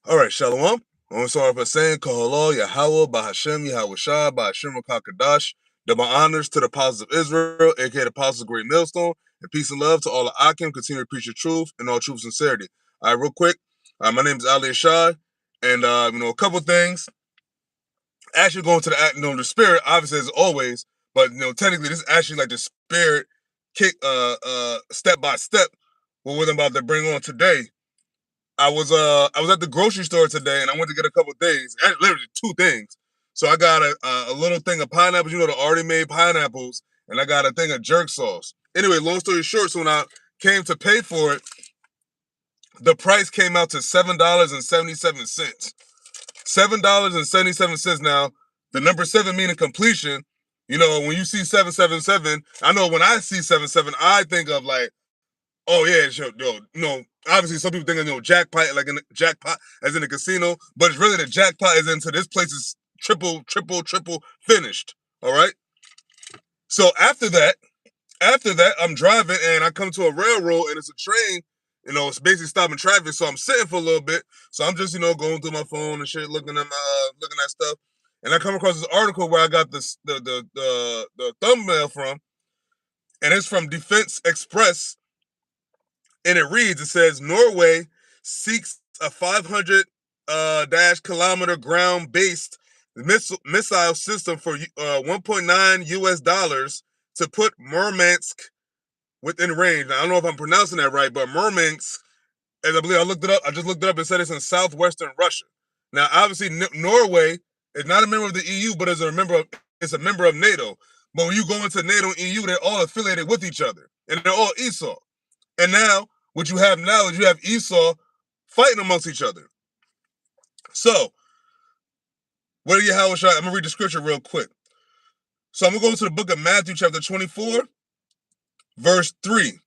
All right, Shalom. I'm going to start off by saying, Halal, YAHAWAH, BAHASHAM, YAHAWASHI, BAHASHAM, Rakakadash. Double honors to the apostles of Israel, aka the apostles of Great Millstone, and peace and love to all the Akim. Continue to preach the truth and all truth and sincerity. All right, real quick. My name is Ali Ashai, and a couple things. Actually, going to the spirit, obviously as always, but technically this is actually like the spirit kick, step by step. What we're about to bring on today. I was at the grocery store today, and I went to get a couple things, literally two things. So I got a little thing of pineapples, the already made pineapples, and I got a thing of jerk sauce. Anyway, long story short, so when I came to pay for it, the price came out to $7.77. $7.77. Now, the number 7 meaning completion. When you see 777, I know when I see 77, I think of like, oh yeah, obviously some people think of jackpot, like in jackpot as in a casino, but it's really the jackpot is into this place is triple finished. All right. So after that, I'm driving and I come to a railroad and it's a train. It's basically stopping traffic. So I'm sitting for a little bit. So I'm just going through my phone and shit, looking at stuff, and I come across this article where I got the thumbnail from, and it's from Defense Express. And it says, Norway seeks a 500 kilometer ground-based missile system for $1.9 US to put Murmansk within range. Now, I don't know if I'm pronouncing that right, but Murmansk, as I believe I looked it up, I just looked it up and said it's in southwestern Russia. Now, obviously, Norway is not a member of the EU, but it's a member of NATO. But when you go into NATO and EU, they're all affiliated with each other, and they're all Esau. And now, what you have now is you have Esau fighting amongst each other. So, what do Yahawah? I'm going to read the scripture real quick. So, I'm going to go to the book of Matthew, chapter 24, verse 3.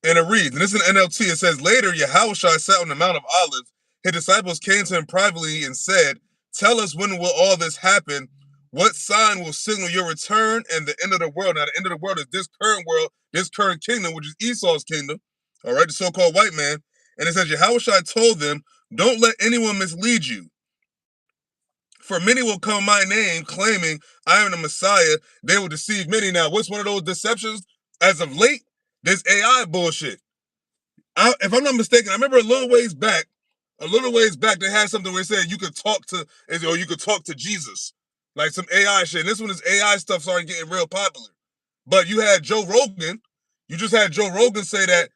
And it reads, and this is an NLT, it says, later Yahawah sat on the Mount of Olives. His disciples came to him privately and said, tell us, when will all this happen? What sign will signal your return and the end of the world? Now, the end of the world is this current world, this current kingdom, which is Esau's kingdom. All right, the so-called white man. And it says, Yahawah told them, don't let anyone mislead you. For many will come my name, claiming I am the Messiah. They will deceive many. Now, what's one of those deceptions? As of late, this AI bullshit. If I'm not mistaken, I remember a little ways back, they had something where it said you could talk to Jesus. Like some AI shit. And this one is AI stuff started getting real popular. But you had Joe Rogan. You just had Joe Rogan say that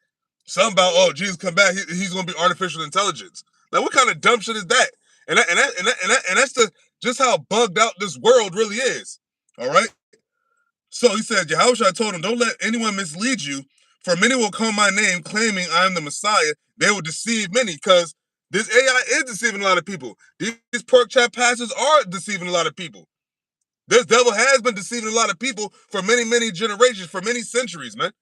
something about, oh, Jesus come back, he's going to be artificial intelligence. Like, what kind of dumb shit is that? And that's just how bugged out this world really is. All right. So he said, Yahushua told him, don't let anyone mislead you, for many will come my name, claiming I am the Messiah. They will deceive many, because this AI is deceiving a lot of people. These pork chop pastors are deceiving a lot of people. This devil has been deceiving a lot of people for many, many generations, for many centuries, man.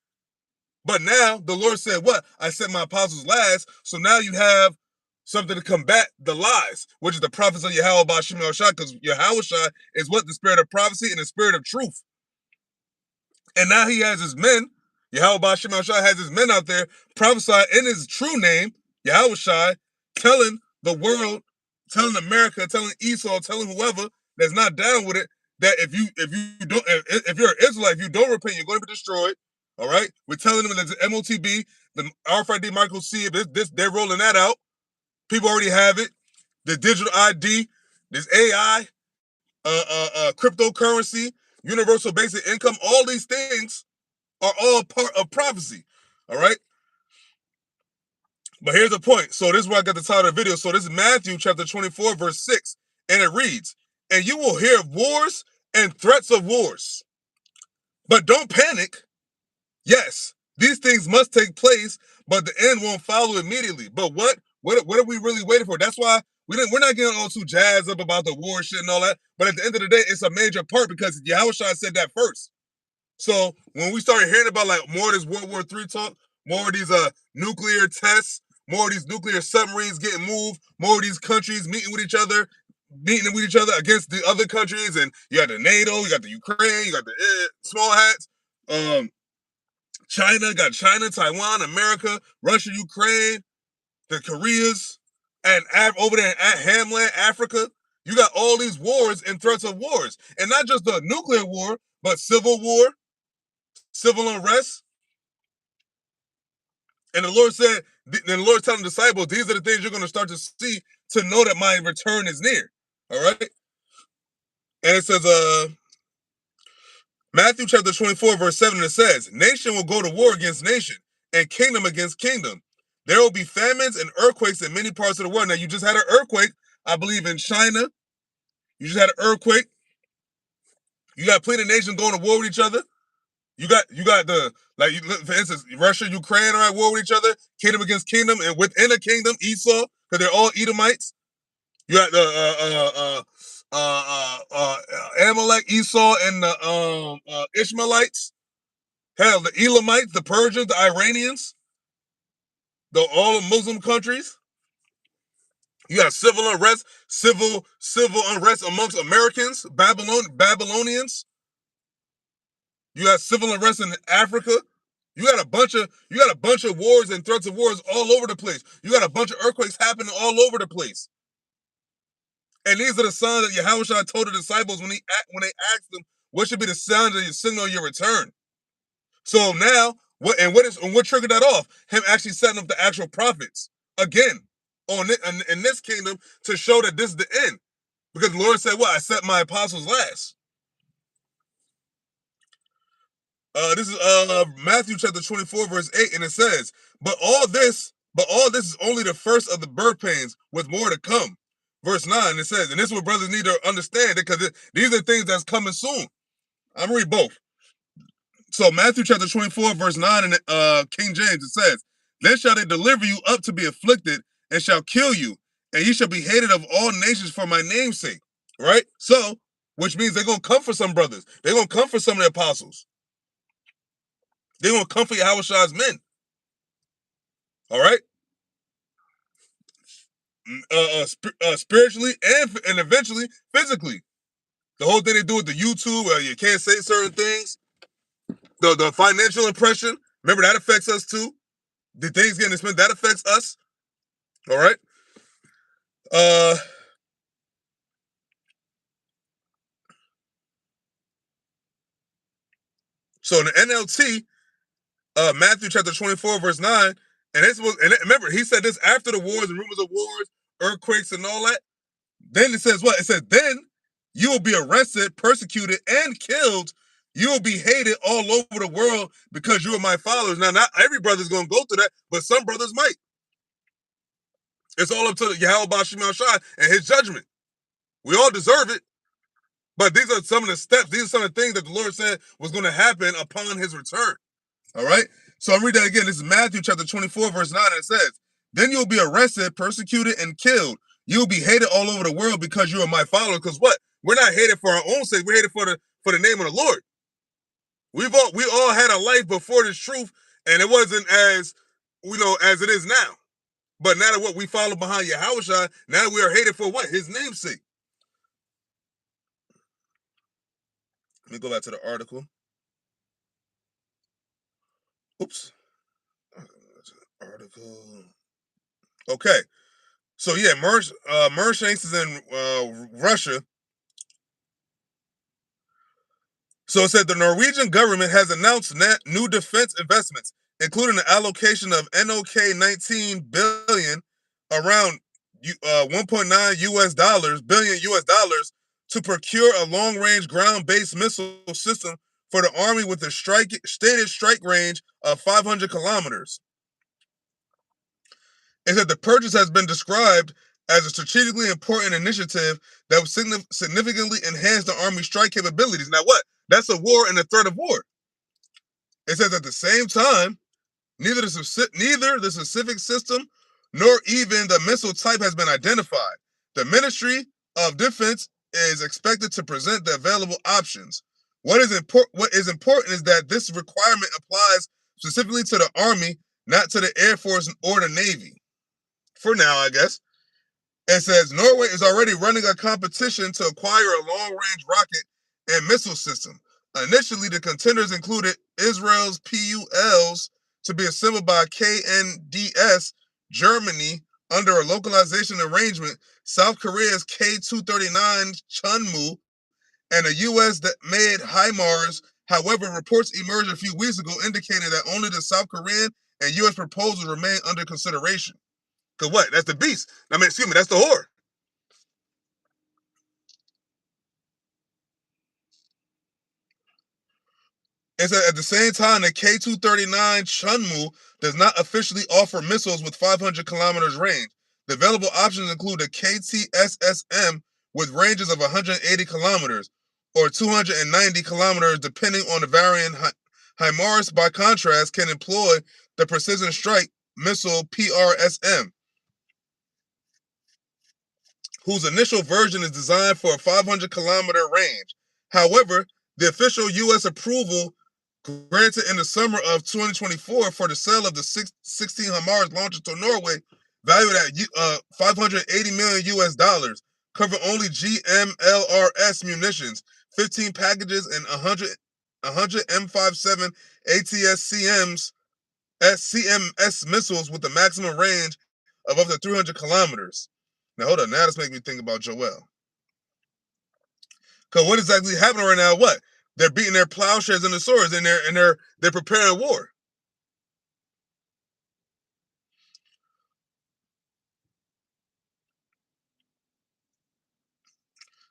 But now the Lord said, what? I sent my apostles last. So now you have something to combat the lies, which is the prophets of Yahawah BAHASHAM, because Yahawah is what? The spirit of prophecy and the spirit of truth. And now he has his men, Yahawah BAHASHAM has his men out there prophesying in his true name, Yahawah, telling the world, telling America, telling Esau, telling whoever that's not down with it, that if you're an Israelite, if you don't repent, you're going to be destroyed. All right, we're telling them that the MOTB, the RFID Michael C, they're rolling that out. People already have it. The digital ID, this AI, cryptocurrency, universal basic income, all these things are all part of prophecy. All right. But here's the point. So this is where I got the title of the video. So this is Matthew chapter 24, verse 6. And it reads, and you will hear of wars and threats of wars. But don't panic. Yes, these things must take place, but the end won't follow immediately. But what are we really waiting for? That's why we're not getting all too jazzed up about the war shit and all that. But at the end of the day, it's a major part, because Yahushua said that first. So when we started hearing about like more of this World War III talk, more of these nuclear tests, more of these nuclear submarines getting moved, more of these countries meeting with each other against the other countries, and you got the NATO, you got the Ukraine, you got the small hats, China, got China, Taiwan, America, Russia, Ukraine, the Koreas, And over there at Hamland, Africa, you got all these wars and threats of wars. And not just the nuclear war, but civil war, civil unrest. And the Lord said, the Lord telling the disciples, these are the things you're going to start to see to know that my return is near. All right. And it says, Matthew chapter 24, verse 7, it says, nation will go to war against nation and kingdom against kingdom. There will be famines and earthquakes in many parts of the world. Now, you just had an earthquake, I believe, in China. You just had an earthquake. You got plenty of nations going to war with each other. You got the, like, for instance, Russia, Ukraine are at war with each other, kingdom against kingdom, and within a kingdom, Esau, because they're all Edomites. You got the Amalek, Esau, and the Ishmaelites. Hell, the Elamites, the Persians, the Iranians, all the Muslim countries. You got civil unrest amongst Americans, Babylonians. You got civil unrest in Africa. You got a bunch of wars and threats of wars all over the place. You got a bunch of earthquakes happening all over the place. And these are the signs that Yahawashi told the disciples when they asked them, what should be the signs of your signal of your return? So now, what triggered that off? Him actually setting up the actual prophets again in this kingdom to show that this is the end. Because the Lord said, what? I set my apostles last. This is Matthew chapter 24, verse 8, and it says, but all this is only the first of the birth pains, with more to come. Verse 9, it says, and this is what brothers need to understand, because these are things that's coming soon. I'm gonna read both. So Matthew chapter 24, verse 9 in King James, it says, then shall they deliver you up to be afflicted, and shall kill you, and ye shall be hated of all nations for my name's sake. Right? So, which means they're gonna come for some brothers. They're gonna come for some of the apostles. They're gonna come for Yahawashi's men. All right? Spiritually and eventually physically. The whole thing they do with the YouTube, you can't say certain things. The financial impression, remember that affects us too. The things getting spent, that affects us. All right. So in the NLT, Matthew chapter 24, verse 9, remember, he said this after the wars and rumors of wars, earthquakes, and all that. Then it says what? It says, then you will be arrested, persecuted, and killed. You will be hated all over the world because you are my followers. Now, not every brother's going to go through that, but some brothers might. It's all up to YAHAWASHI and his judgment. We all deserve it. But these are some of the steps. These are some of the things that the Lord said was going to happen upon his return. All right? So I'm reading that again. This is Matthew chapter 24, verse 9. And it says, then you'll be arrested, persecuted, and killed. You'll be hated all over the world because you are my follower. Because what? We're not hated for our own sake. We're hated for the name of the Lord. We all had a life before this truth, and it wasn't as it is now. But now that what we follow behind Yahawashi, now we are hated for what? His name's sake. Let me go back to the article. Oops. Article. Okay. So yeah, Mershanks is in Russia. So it said the Norwegian government has announced new defense investments, including the allocation of NOK 19 billion, around 1.9 billion US dollars, to procure a long-range ground-based missile system for the Army with a stated strike range of 500 kilometers. It said the purchase has been described as a strategically important initiative that will significantly enhance the Army's strike capabilities. Now what? That's a war and a threat of war. It says at the same time, neither the specific system nor even the missile type has been identified. The Ministry of Defense is expected to present the available options. What is important is that this requirement applies specifically to the Army, not to the Air Force or the Navy. For now, I guess. It says Norway is already running a competition to acquire a long-range rocket and missile system. Initially, the contenders included Israel's PULs to be assembled by KNDS, Germany, Under a localization arrangement, South Korea's K-239 Chunmoo and a U.S. that made HIMARS. However, reports emerged a few weeks ago indicating that only the South Korean and U.S. proposals remain under consideration. Cause what? That's the beast. I mean, excuse me, that's the whore. It's at the same time, the K-239 Chunmoo does not officially offer missiles with 500 kilometers range. The available options include the KTSSM with ranges of 180 kilometers or 290 kilometers, depending on the variant. HIMARS, by contrast, can employ the Precision Strike Missile PRSM, whose initial version is designed for a 500-kilometer range. However, the official U.S. approval granted in the summer of 2024 for the sale of the 16 HIMARS launchers to Norway, valued at 580 million US dollars, cover only GMLRS munitions, 15 packages, and 100 M57 ATSCMs CMS missiles with a maximum range of up to 300 kilometers. Now hold on, now this makes me think about Joel. Because what is actually happening right now? What? They're beating their plowshares and the swords, and they're preparing war.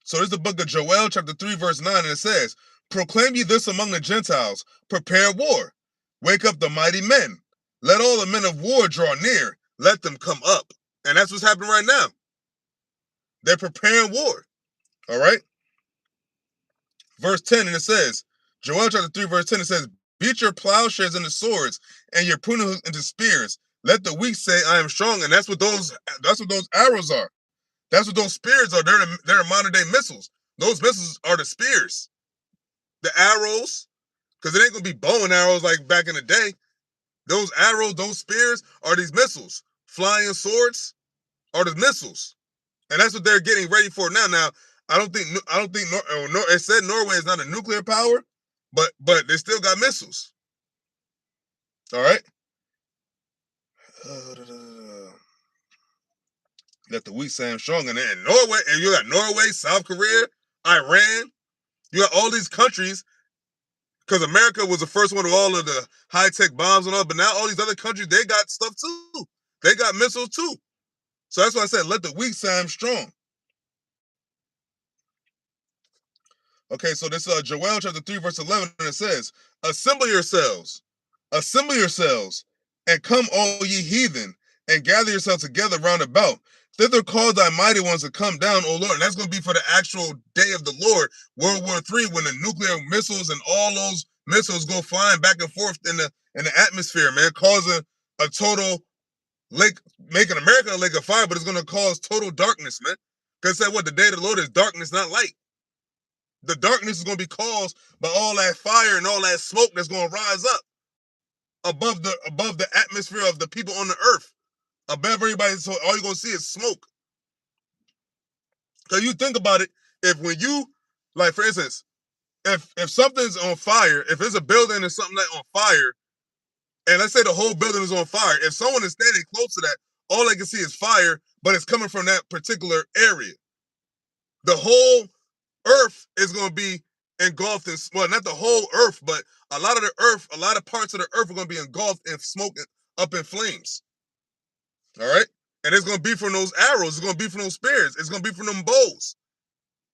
So this is the book of Joel, chapter 3, verse 9, and it says, "Proclaim ye this among the Gentiles, prepare war. Wake up the mighty men. Let all the men of war draw near. Let them come up." And that's what's happening right now. They're preparing war. All right? Verse 10, and it says, Joel chapter 3, verse 10, it says, "Beat your plowshares into swords and your pruning hooks into spears. Let the weak say, I am strong." And that's what those arrows are. That's what those spears are. They're modern day missiles. Those missiles are the spears. The arrows, because it ain't gonna be bow and arrows like back in the day. Those arrows, those spears are these missiles. Flying swords are the missiles. And that's what they're getting ready for now. Now, I don't think it said Norway is not a nuclear power, but they still got missiles. All right. Let the weak say I'm strong. And then Norway, and you got Norway, South Korea, Iran. You got all these countries, because America was the first one with all of the high-tech bombs and all, but now all these other countries, they got stuff too. They got missiles too. So that's why I said, let the weak say I'm strong. Okay, so this Joel chapter 3, verse 11, and it says, assemble yourselves, and come all ye heathen, and gather yourselves together round about. Thither call thy mighty ones to come down, O Lord. And that's going to be for the actual day of the Lord, World War III, when the nuclear missiles and all those missiles go flying back and forth in the atmosphere, man, causing a total lake, making America a lake of fire, but it's going to cause total darkness, man. Because said what? The day of the Lord is darkness, not light. The darkness is going to be caused by all that fire and all that smoke that's going to rise up above the atmosphere of the people on the earth, above everybody. So all you're going to see is smoke. Because you think about it, if when you, like for instance, if something's on fire, if there's a building or something like on fire, and let's say the whole building is on fire, if someone is standing close to that, all they can see is fire, but it's coming from that particular area. The whole earth is going to be engulfed in, well, not the whole earth, but a lot of the earth, a lot of parts of the earth are going to be engulfed in smoke, up in flames. All right? And it's going to be from those arrows. It's going to be from those spears. It's going to be from them bows.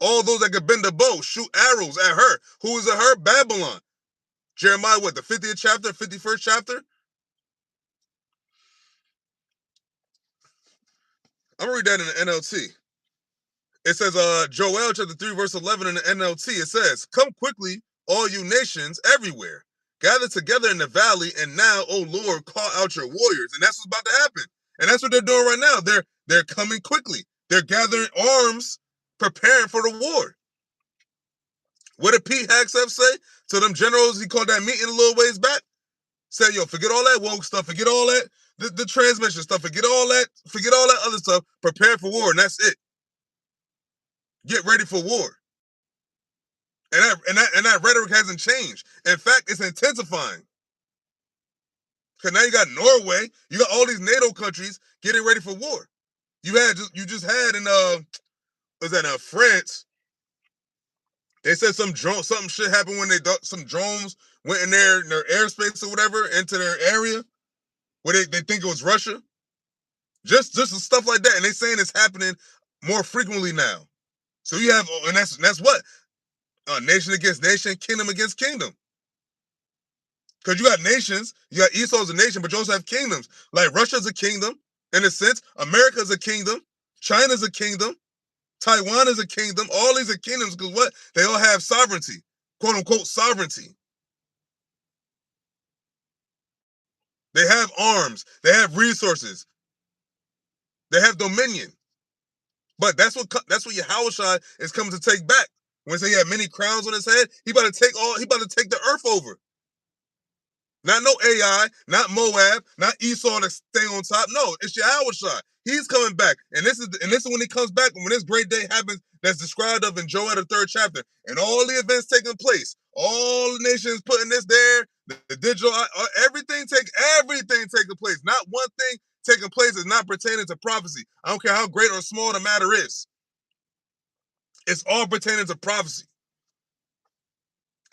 All those that could bend the bow, shoot arrows at her. Who is at her? Babylon. Jeremiah, what, the 50th chapter, 51st chapter? I'm going to read that in the NLT. It says, Joel chapter 3, verse 11 in the NLT. It says, come quickly, all you nations everywhere. Gather together in the valley, and now, O Lord, call out your warriors. And that's what's about to happen. And that's what they're doing right now. They're coming quickly. They're gathering arms, preparing for the war. What did Pete Hegseth say to them generals? He called that meeting a little ways back. Said, yo, forget all that woke stuff, forget all that, the transmission stuff, forget all that other stuff. Prepare for war, and that's it. Get ready for war. And that rhetoric hasn't changed. In fact, it's intensifying. Because now you got Norway, you got all these NATO countries getting ready for war. You just had in was that France? They said something shit happened when some drones went in their airspace or whatever into their area where they think it was Russia. Just stuff like that, and they saying it's happening more frequently now. So you have, and that's what nation against nation, kingdom against kingdom. Because you got nations, you got Esau's a nation, but you also have kingdoms. Like Russia's a kingdom in a sense. America's a kingdom. China's a kingdom. Taiwan is a kingdom. All these are kingdoms because what? They all have sovereignty, quote unquote sovereignty. They have arms. They have resources. They have dominion. But that's what Yahawashi is coming to take back. When he had many crowns on his head, he about to take the earth over. Not no AI, not Moab, not Esau to stay on top. No, it's Yahawashi. He's coming back. And this is when he comes back, when this great day happens that's described of in Joel the 3rd chapter. And all the events taking place. All the nations putting this there, the digital, everything taking place. Not one thing taking place is not pertaining to prophecy. I don't care how great or small the matter is. It's all pertaining to prophecy.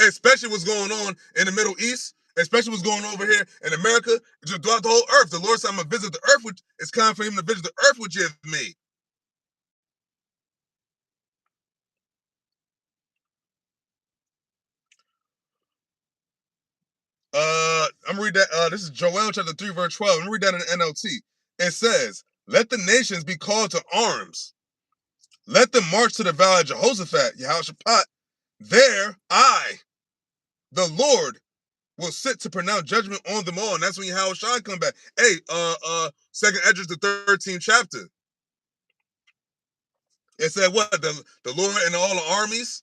Especially what's going on in the Middle East, especially what's going on over here in America, just throughout the whole earth. The Lord said, I'm going to visit the earth, which it's time for him to visit the earth which he has made. I'm going to read that. This is Joel chapter 3, verse 12. I'm going to read that in the NLT. It says, let the nations be called to arms. Let them march to the valley of Jehoshaphat, Yehoshaphat. There, I, the Lord, will sit to pronounce judgment on them all. And that's when Yahawashi come back. Hey, Second Esdras, the 13th chapter. It said what? The Lord and all the armies.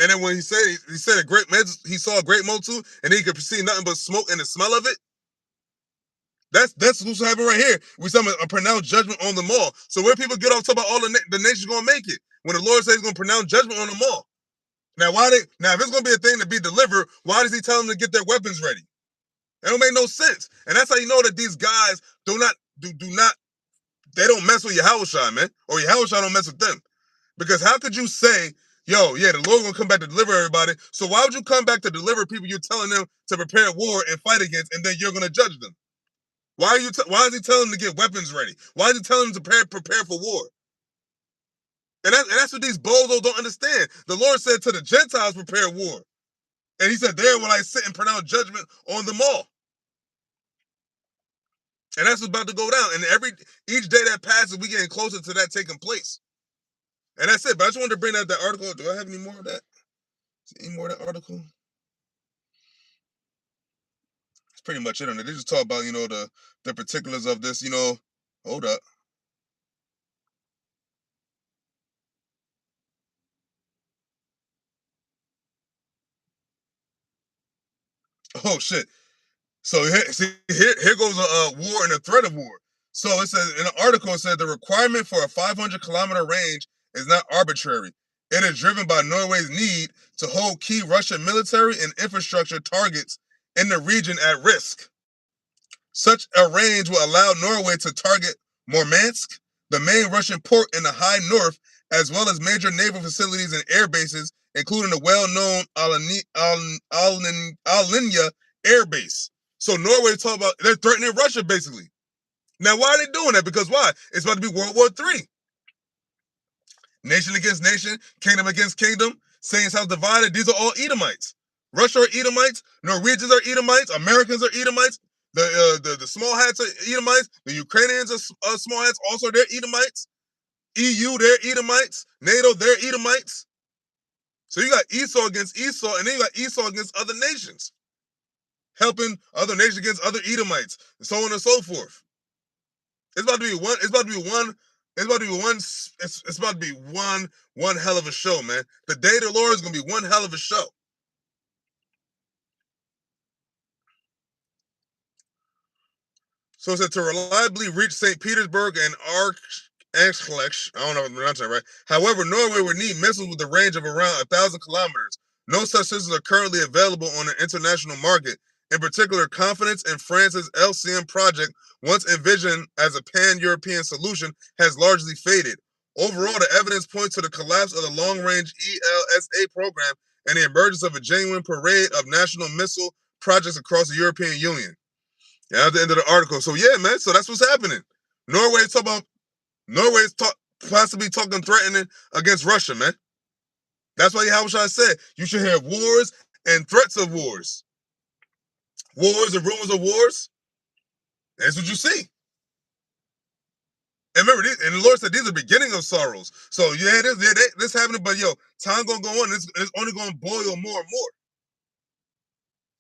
And then when he said he saw a great multitude, and he could perceive nothing but smoke and the smell of it. That's what's happening right here. We saw a pronounced judgment on them all. So where people get off talking about all the nations gonna make it when the Lord says he's gonna pronounce judgment on them all. Now if it's gonna be a thing to be delivered, why does he tell them to get their weapons ready? It don't make no sense. And that's how you know that these guys they don't mess with Yahawashi, man, or Yahawashi don't mess with them. Because how could you say, yo, yeah, the Lord gonna come back to deliver everybody? So why would you come back to deliver people you're telling them to prepare war and fight against, and then you're gonna judge them? Why is he telling them to get weapons ready? Why is he telling them to prepare for war? And that's what these bozos don't understand. The Lord said to the Gentiles, prepare war. And he said, there will I sit and pronounce judgment on them all. And that's what's about to go down. And each day that passes, we getting closer to that taking place. And that's it. But I just wanted to bring out that article. Do I have any more of that? Any more of that article? That's pretty much it on it. They just talk about, the particulars of this, hold up. Oh shit. So here goes a war and a threat of war. So it says in an article, it said the requirement for a 500-kilometer range is not arbitrary. It is driven by Norway's need to hold key Russian military and infrastructure targets in the region at risk. Such a range will allow Norway to target Murmansk, the main Russian port in the high north, as well as major naval facilities and air bases, including the well-known Alanya Air Base. So Norway is talking about they're threatening Russia basically. Now, why are they doing that? Because why? It's about to be World War III. Nation against nation, kingdom against kingdom, saints house divided. These are all Edomites. Russia are Edomites. Norwegians are Edomites. Americans are Edomites. The small hats are Edomites. The Ukrainians are small hats. Also, they're Edomites. EU, they're Edomites. NATO, they're Edomites. So you got Esau against Esau, and then you got Esau against other nations, helping other nations against other Edomites, and so on and so forth. It's about to be one. It's about to be one. It's about to be one. It's about to be one hell of a show, man. The day of the Lord is gonna be one hell of a show. So it said to reliably reach St. Petersburg and Arkhangelsk, I don't know if I'm pronouncing that right. However, Norway would need missiles with a range of around 1,000 kilometers. No such systems are currently available on the international market, In particular, confidence in France's LCM project, once envisioned as a pan-European solution, has largely faded. Overall, the evidence points to the collapse of the long-range ELSA program and the emergence of a genuine parade of national missile projects across the European Union. Yeah, at the end of the article. So yeah, man. So that's what's happening. Norway's possibly talking threatening against Russia, man. That's why Yahawashi said you should have wars and threats of wars. Wars and rumors of wars. That's what you see. And remember, and the Lord said these are the beginning of sorrows. So yeah, this happening, but yo, time gonna go on. It's only gonna boil more and more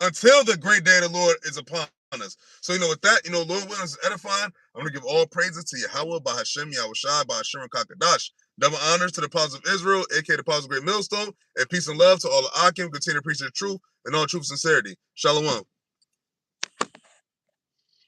until the great day of the Lord is upon us. So with that, Lord willing is edifying. I'm gonna give all praises to Yahawah, BAHASHAM, YAHWASHI, BAHASHAM, and Kakadash. Double honors to the apostles of Israel, aka the apostles of Great Millstone, and peace and love to all the Akim. Continue to preach the truth and all truth and sincerity. Shalom.